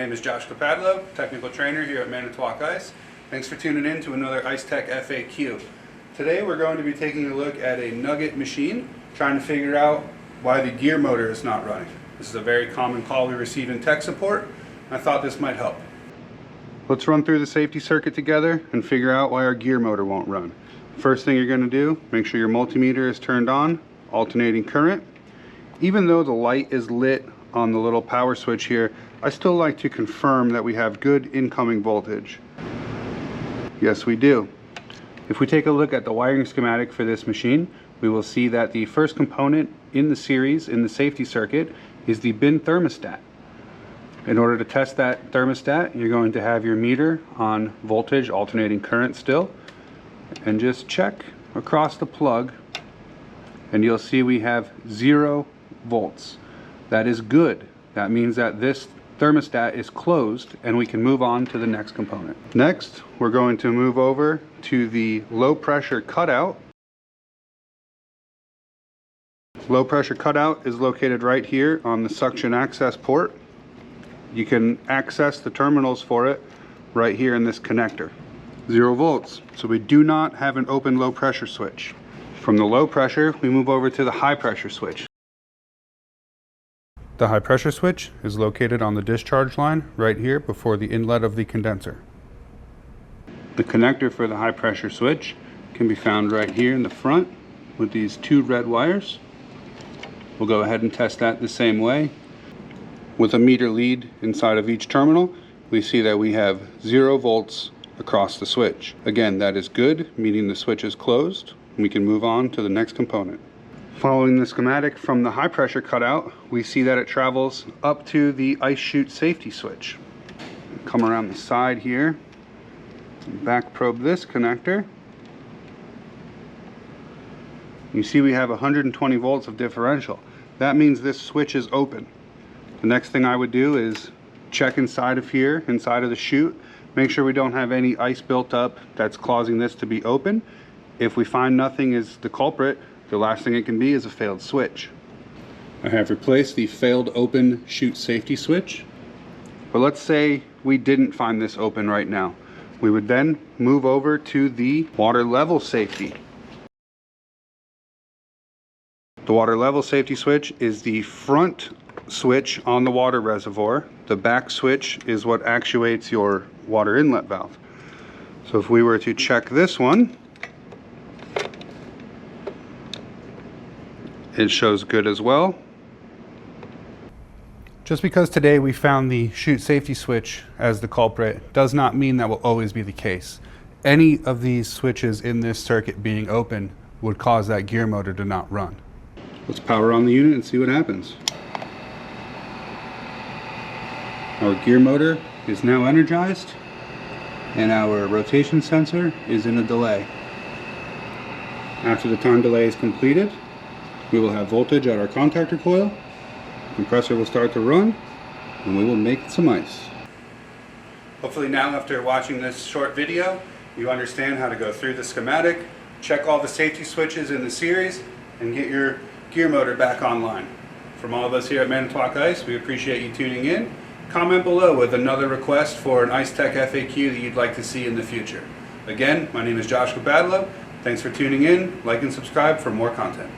name is Josh Klepadlo, technical trainer here at Manitowoc Ice. Thanks for tuning in to another Ice Tech FAQ. Today we're going to be taking a look at a nugget machine, trying to figure out why the gear motor is not running. This is a very common call we receive in tech support. I thought this might help. Let's run through the safety circuit together and figure out why our gear motor won't run. First thing you're going to do, make sure your multimeter is turned on, alternating current. Even though the light is lit on the little power switch here, I still like to confirm that we have good incoming voltage. Yes, we do. If we take a look at the wiring schematic for this machine, we will see that the first component in the series in the safety circuit is the bin thermostat. In order to test that thermostat, you're going to have your meter on voltage, alternating current still, and just check across the plug, and you'll see we have 0 volts. That is good. That means that this thermostat is closed and we can move on to the next component. Next, we're going to move over to the low pressure cutout. Low pressure cutout is located right here on the suction access port. You can access the terminals for it right here in this connector. 0 volts, so we do not have an open low pressure switch. From the low pressure, we move over to the high pressure switch. The high pressure switch is located on the discharge line right here before the inlet of the condenser. The connector for the high pressure switch can be found right here in the front with these 2 red wires. We'll go ahead and test that the same way. With a meter lead inside of each terminal, we see that we have 0 volts across the switch. Again, that is good, meaning the switch is closed. We can move on to the next component. Following the schematic from the high pressure cutout, we see that it travels up to the ice chute safety switch. Come around the side here, back probe this connector. You see we have 120 volts of differential. That means this switch is open. The next thing I would do is check inside of here, inside of the chute, make sure we don't have any ice built up that's causing this to be open. If we find nothing is the culprit, the last thing it can be is a failed switch. I have replaced the failed open chute safety switch. But let's say we didn't find this open right now. We would then move over to the water level safety. The water level safety switch is the front switch on the water reservoir. The back switch is what actuates your water inlet valve. So if we were to check this one, it shows good as well. Just because today we found the chute safety switch as the culprit does not mean that will always be the case. Any of these switches in this circuit being open would cause that gear motor to not run. Let's power on the unit and see what happens. Our gear motor is now energized and our rotation sensor is in a delay. After the time delay is completed, we will have voltage at our contactor coil, the compressor will start to run, and we will make some ice. Hopefully now, after watching this short video, you understand how to go through the schematic, check all the safety switches in the series, and get your gear motor back online. From all of us here at Manitowoc Ice, we appreciate you tuning in. Comment below with another request for an Ice Tech FAQ that you'd like to see in the future. Again, my name is Josh Klepadlo. Thanks for tuning in. Like and subscribe for more content.